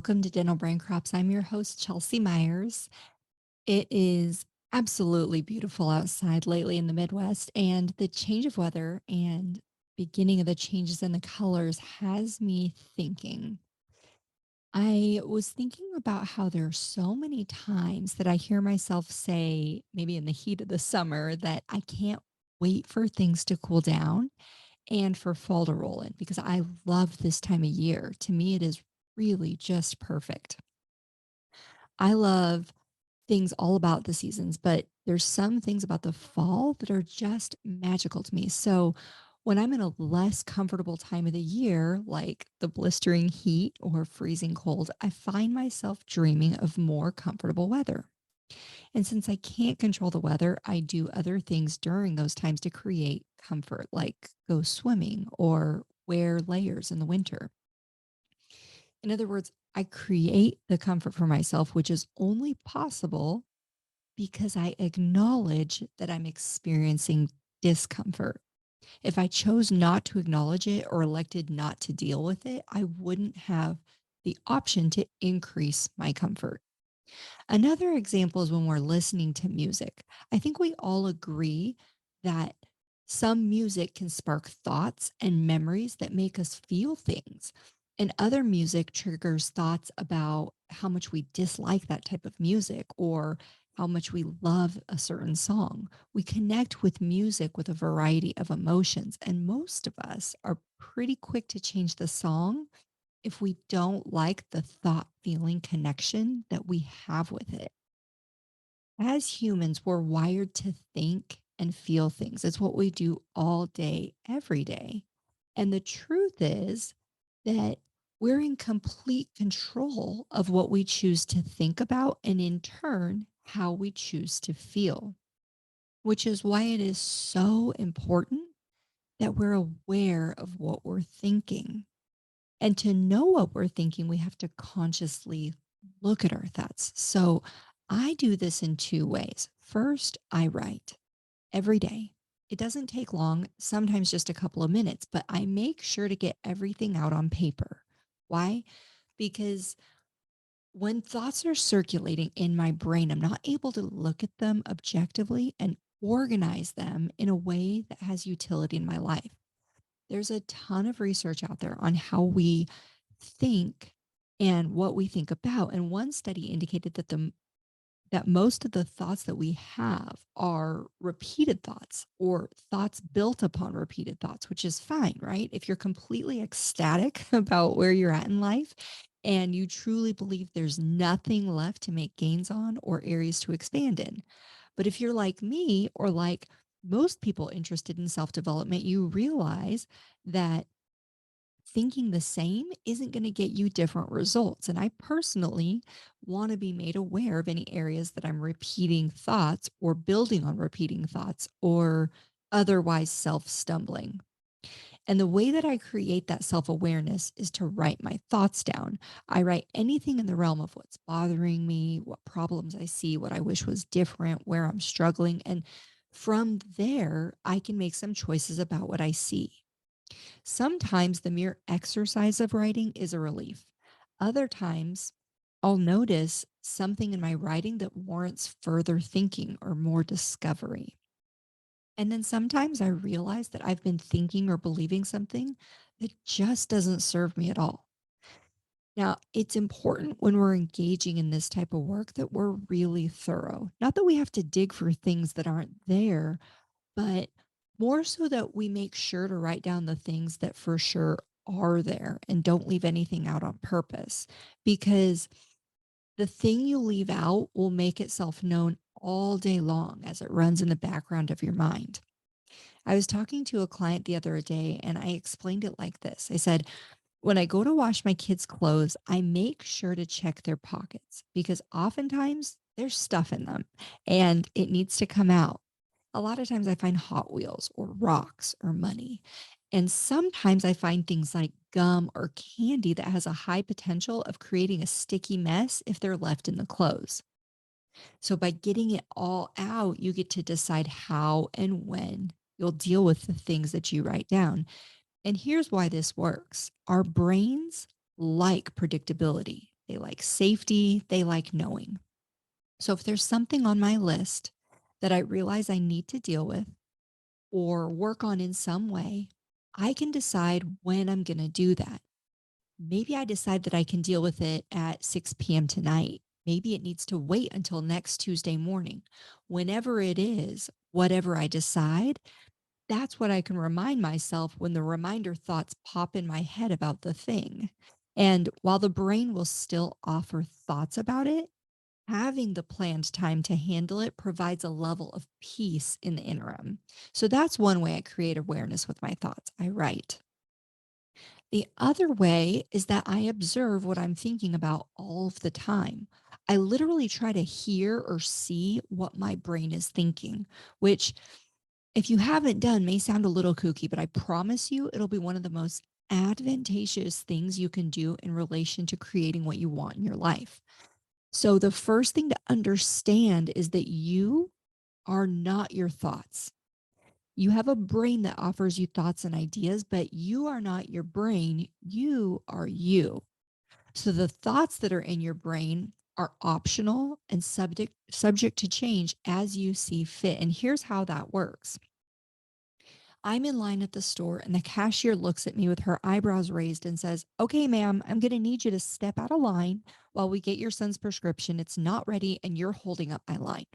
welcome to Dental Brain Crops. I'm your host, Chelsea Myers. It is absolutely beautiful outside lately in the Midwest, and the change of weather and beginning of the changes in the colors has me thinking. I was thinking about how there are so many times that I hear myself say, maybe in the heat of the summer, that I can't wait for things to cool down and for fall to roll in because I love this time of year. To me, it is really just perfect. I love things all about the seasons, but there's some things about the fall that are just magical to me. So when I'm in a less comfortable time of the year, like the blistering heat or freezing cold, I find myself dreaming of more comfortable weather. And since I can't control the weather, I do other things during those times to create comfort, like go swimming or wear layers in the winter. In other words, I create the comfort for myself, which is only possible because I acknowledge that I'm experiencing discomfort. If I chose not to acknowledge it or elected not to deal with it, I wouldn't have the option to increase my comfort. Another example is when we're listening to music. I think we all agree that some music can spark thoughts and memories that make us feel things. And other music triggers thoughts about how much we dislike that type of music or how much we love a certain song. We connect with music with a variety of emotions, and most of us are pretty quick to change the song if we don't like the thought feeling connection that we have with it. As humans, we're wired to think and feel things. It's what we do all day, every day. And the truth is that we're in complete control of what we choose to think about and, in turn, how we choose to feel, which is why it is so important that we're aware of what we're thinking. And to know what we're thinking, we have to consciously look at our thoughts. So I do this in two ways. First, I write every day. It doesn't take long, sometimes just a couple of minutes, but I make sure to get everything out on paper. Why? Because when thoughts are circulating in my brain, I'm not able to look at them objectively and organize them in a way that has utility in my life. There's a ton of research out there on how we think and what we think about. And one study indicated that most of the thoughts that we have are repeated thoughts or thoughts built upon repeated thoughts, which is fine, right? If you're completely ecstatic about where you're at in life and you truly believe there's nothing left to make gains on or areas to expand in. But if you're like me or like most people interested in self development, you realize that thinking the same isn't going to get you different results. And I personally want to be made aware of any areas that I'm repeating thoughts or building on repeating thoughts or otherwise self stumbling. And the way that I create that self awareness is to write my thoughts down. I write anything in the realm of what's bothering me, what problems I see, what I wish was different, where I'm struggling. And from there, I can make some choices about what I see. Sometimes the mere exercise of writing is a relief. Other times, I'll notice something in my writing that warrants further thinking or more discovery. And then sometimes I realize that I've been thinking or believing something that just doesn't serve me at all. Now, it's important when we're engaging in this type of work that we're really thorough. Not that we have to dig for things that aren't there, but more so that we make sure to write down the things that for sure are there and don't leave anything out on purpose, because the thing you leave out will make itself known all day long as it runs in the background of your mind. I was talking to a client the other day and I explained it like this. I said, when I go to wash my kids' clothes, I make sure to check their pockets because oftentimes there's stuff in them and it needs to come out. A lot of times I find Hot Wheels or rocks or money. And sometimes I find things like gum or candy that has a high potential of creating a sticky mess if they're left in the clothes. So by getting it all out, you get to decide how and when you'll deal with the things that you write down. And here's why this works. Our brains like predictability. they like safety, they like knowing. So if there's something on my list that I realize I need to deal with or work on in some way, I can decide when I'm going to do that. Maybe I decide that I can deal with it at 6 p.m. tonight. Maybe it needs to wait until next Tuesday morning. Whenever it is, whatever I decide, that's what I can remind myself when the reminder thoughts pop in my head about the thing. And while the brain will still offer thoughts about it, having the planned time to handle it provides a level of peace in the interim. So that's one way I create awareness with my thoughts. I write. The other way is that I observe what I'm thinking about all of the time. I literally try to hear or see what my brain is thinking, which, if you haven't done, may sound a little kooky, but I promise you it'll be one of the most advantageous things you can do in relation to creating what you want in your life. So, the first thing to understand is that you are not your thoughts. You have a brain that offers you thoughts and ideas, but you are not your brain. You are you. So the thoughts that are in your brain are optional and subject to change as you see fit. And here's how that works. I'm in line at the store and the cashier looks at me with her eyebrows raised and says, "Okay, ma'am, I'm going to need you to step out of line while we get your son's prescription. It's not ready and you're holding up my line."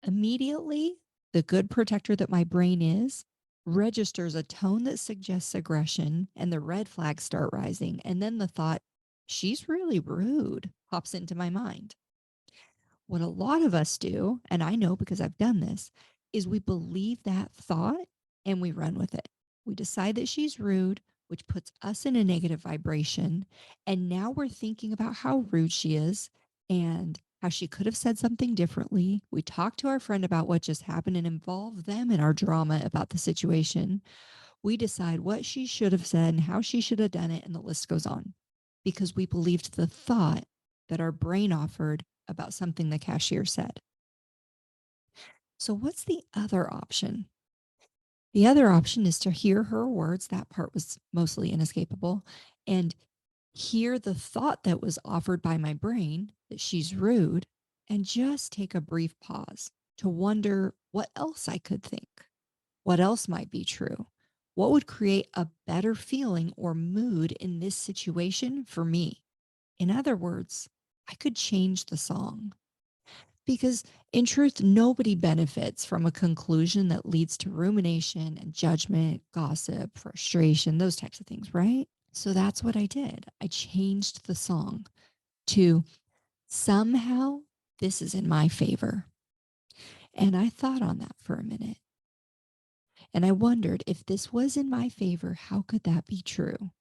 Immediately, the good protector that my brain is registers a tone that suggests aggression, and the red flags start rising. And then the thought, "she's really rude," pops into my mind. What a lot of us do, and I know because I've done this, is we believe that thought and we run with it. We decide that she's rude, which puts us in a negative vibration. And now we're thinking about how rude she is and how she could have said something differently. We talk to our friend about what just happened and involve them in our drama about the situation. We decide what she should have said and how she should have done it, and the list goes on because we believed the thought that our brain offered about something the cashier said. So, what's the other option? The other option is to hear her words. That part was mostly inescapable. And hear the thought that was offered by my brain that she's rude, and just take a brief pause to wonder what else I could think. What else might be true? What would create a better feeling or mood in this situation for me? In other words, I could change the song. Because in truth, nobody benefits from a conclusion that leads to rumination and judgment, gossip, frustration, those types of things, right? So that's what I did. I changed the song to "somehow this is in my favor." And I thought on that for a minute. And I wondered, if this was in my favor, how could that be true?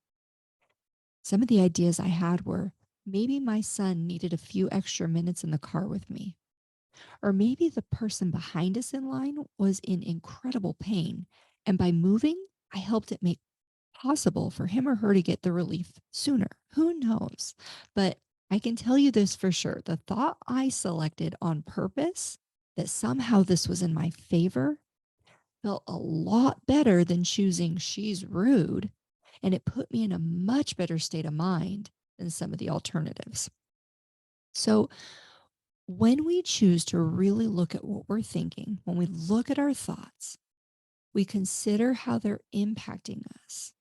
Some of the ideas I had were, maybe my son needed a few extra minutes in the car with me. Or maybe the person behind us in line was in incredible pain. And by moving, I helped it make possible for him or her to get the relief sooner. Who knows? But I can tell you this for sure. The thought I selected on purpose, that somehow this was in my favor, felt a lot better than choosing "she's rude." And it put me in a much better state of mind than some of the alternatives. So, when we choose to really look at what we're thinking, when we look at our thoughts, we consider how they're impacting us.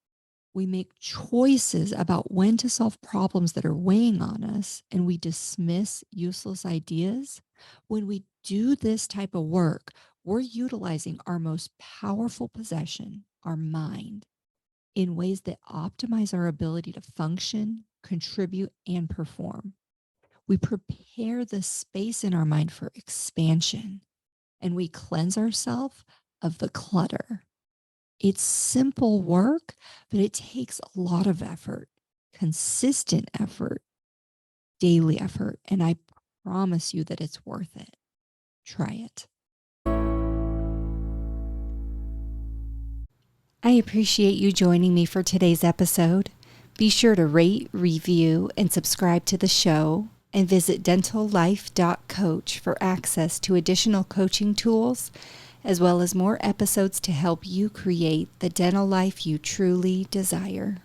We make choices about when to solve problems that are weighing on us, and we dismiss useless ideas. When we do this type of work, we're utilizing our most powerful possession, our mind, in ways that optimize our ability to function, contribute, and perform. We prepare the space in our mind for expansion, and we cleanse ourselves of the clutter. It's simple work, but it takes a lot of effort, consistent effort, daily effort. And I promise you that it's worth it. Try it. I appreciate you joining me for today's episode. Be sure to rate, review, and subscribe to the show, and visit dentallife.coach for access to additional coaching tools, as well as more episodes to help you create the dental life you truly desire.